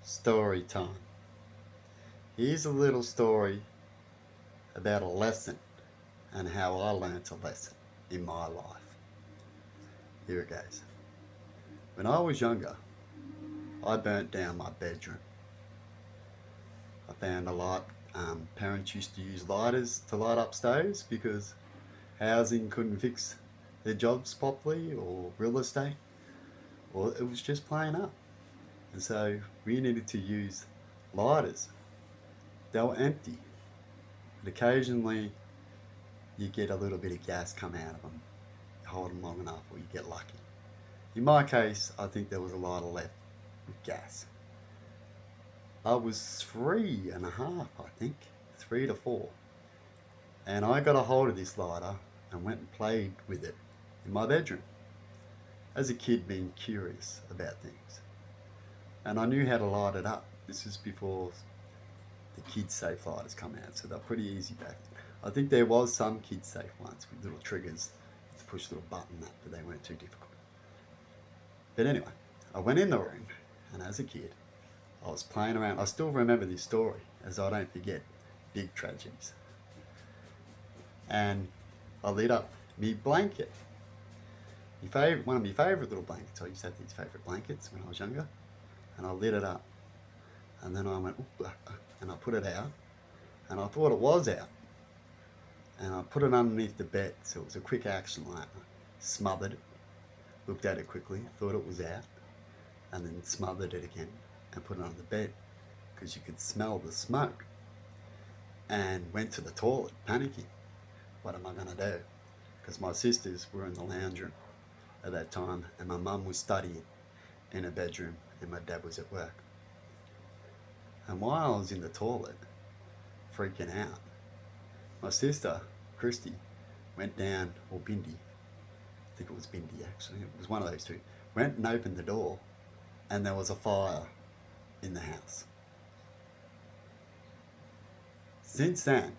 Story time. Here's a little story about a lesson and how I learnt a lesson in my life. Here it goes. When I was younger, I burnt down my bedroom. I found a lot. Parents used to use lighters to light up stoves because housing couldn't fix their jobs properly, or real estate, or it was just plain up. And so we needed to use lighters. They were empty, but occasionally you get a little bit of gas come out of them. You hold them long enough, or you get lucky. In my case, I think there was a lighter left with gas. I was 3.5, I think, 3 to 4, and I got a hold of this lighter and went and played with it in my bedroom. As a kid, being curious about things, and I knew how to light it up. This is before the kids safe lighters come out, so they're pretty easy back then. I think there was some kids safe ones with little triggers to push a little button that, but they weren't too difficult. But anyway, I went in the room, and as a kid, I was playing around. I still remember this story, as I don't forget big tragedies. And I lit up me blanket. One of my favourite little blankets. I used to have these favourite blankets when I was younger, and I lit it up. And then I went, and I put it out, and I thought it was out. And I put it underneath the bed, so it was a quick action light. Smothered it, looked at it quickly, thought it was out, and then smothered it again and put it on the bed because you could smell the smoke. And went to the toilet, panicking. What am I going to do? Because my sisters were in the lounge room at that time, and my mum was studying in her bedroom, and my dad was at work. And while I was in the toilet, freaking out, my sister, Christy, went down, or Bindi, I think it was Bindi actually, it was one of those two, went and opened the door, and there was a fire in the house. Since then,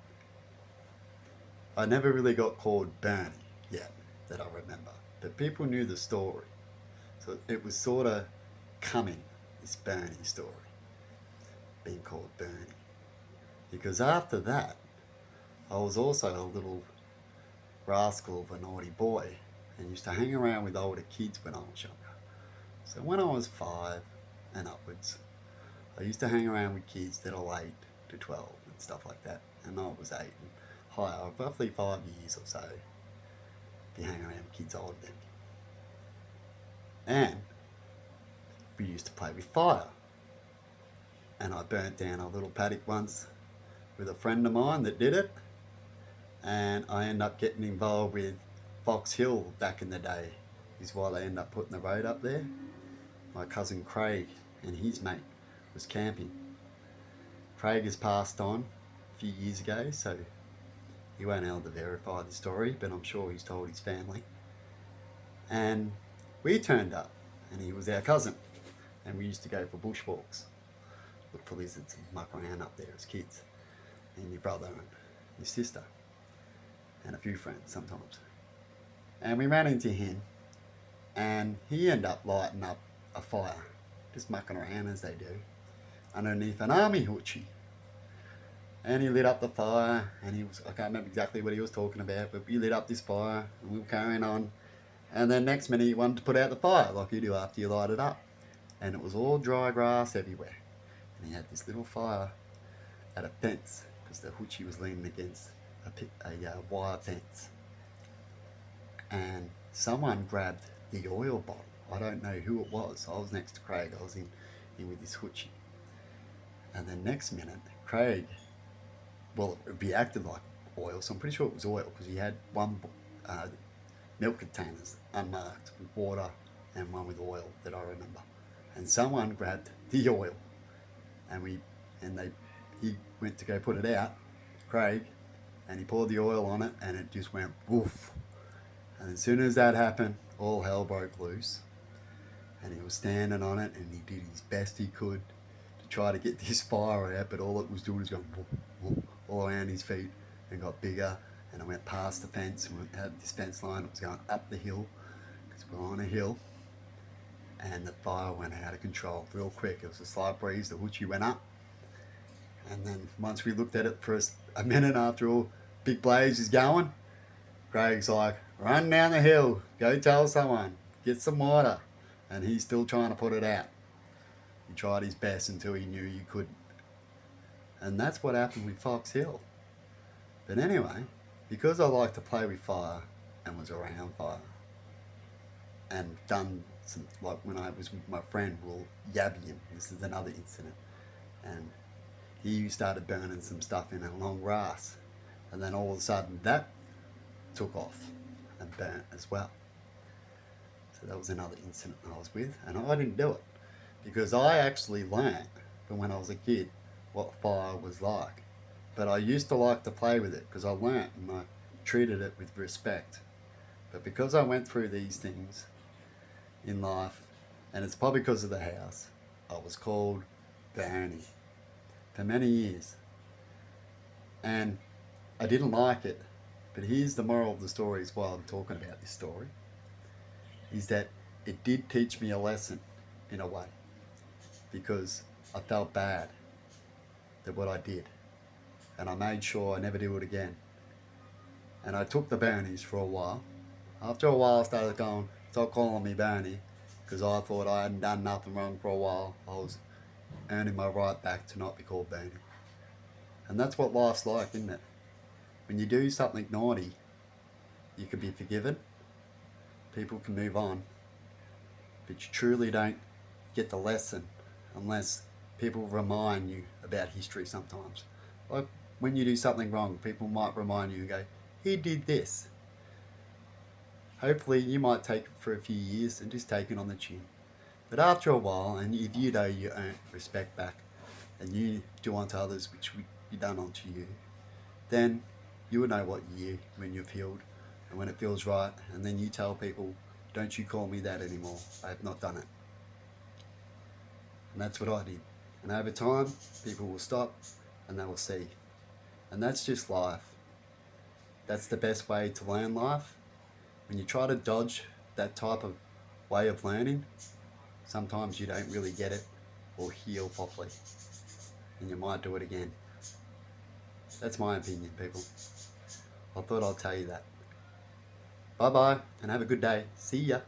I never really got called Bernie yet, that I remember, but people knew the story. So it was sort of coming, this Bernie story, being called Bernie. Because after that, I was also a little rascal of a naughty boy and used to hang around with older kids when I was younger. So when I was 5 and upwards, I used to hang around with kids that are 8 to 12 and stuff like that. And I was 8 and higher, roughly 5 years or so, be hanging around with kids older than me. And we used to play with fire. And I burnt down a little paddock once with a friend of mine that did it. And I ended up getting involved with Fox Hill back in the day, is why they ended up putting the road up there. My cousin Craig and his mate was camping. Craig has passed on a few years ago, so he won't be able to verify the story, but I'm sure he's told his family. And we turned up, and he was our cousin, and we used to go for bushwalks, look for lizards and muck around up there as kids, and my brother and my sister, and a few friends sometimes. And we ran into him, and he ended up lighting up a fire, just mucking around as they do, underneath an army hoochie. And he lit up the fire, and I can't remember exactly what he was talking about, but we lit up this fire, and we were carrying on. And then next minute he wanted to put out the fire, like you do after you light it up. And it was all dry grass everywhere. And he had this little fire at a fence, because the hoochie was leaning against a wire fence. And someone grabbed the oil bottle. I don't know who it was. I was next to Craig. I was in with this hoochie. And then next minute, Craig, well, it reacted like oil, so I'm pretty sure it was oil, because he had one milk containers unmarked with water and one with oil that I remember. And someone grabbed the oil, and he went to go put it out, Craig, and he poured the oil on it, and it just went woof. And as soon as that happened, all hell broke loose. And he was standing on it, and he did his best he could to try to get this fire out, but all it was doing was going whoop, whoop, all around his feet, and got bigger. And I went past the fence, and we had this fence line. It was going up the hill, because we're on a hill. and the fire went out of control real quick. It was a slight breeze, the hoochie went up, and then once we looked at it for a minute after all big blaze is going, Greg's like, run down the hill, go tell someone, get some water, and he's still trying to put it out. He tried his best until he knew you couldn't. And that's what happened with Fox Hill. But anyway, because I like to play with fire and was around fire and done some, like when I was with my friend Will Yabian, this is another incident, and he started burning some stuff in a long grass, and then all of a sudden that took off and burnt as well. So that was another incident I was with, and I didn't do it because I actually learnt from when I was a kid what fire was like. But I used to like to play with it because I learnt and I treated it with respect. But because I went through these things in life, and it's probably because of the house, I was called Bernie for many years. And I didn't like it. But here's the moral of the story is why I'm talking about this story, is that it did teach me a lesson in a way, because I felt bad that what I did, and I made sure I never do it again. And I took the Bernies for a while. After a while I started going, stop calling me Bernie, because I thought I hadn't done nothing wrong for a while. I was earning my right back to not be called Bernie. And that's what life's like, isn't it? When you do something naughty, you can be forgiven, people can move on, but you truly don't get the lesson unless people remind you about history sometimes. Like when you do something wrong, people might remind you and go, he did this. Hopefully you might take it for a few years and just take it on the chin. But after a while, and if you know you earn respect back, and you do unto others which would be done unto you, then you will know what year when you've healed and when it feels right, and then you tell people, don't you call me that anymore, I have not done it. And that's what I did. And over time, people will stop and they will see. And that's just life. That's the best way to learn life. When you try to dodge that type of way of learning, sometimes you don't really get it or heal properly. And you might do it again. That's my opinion, people. I thought I'd tell you that. Bye bye, and have a good day. See ya.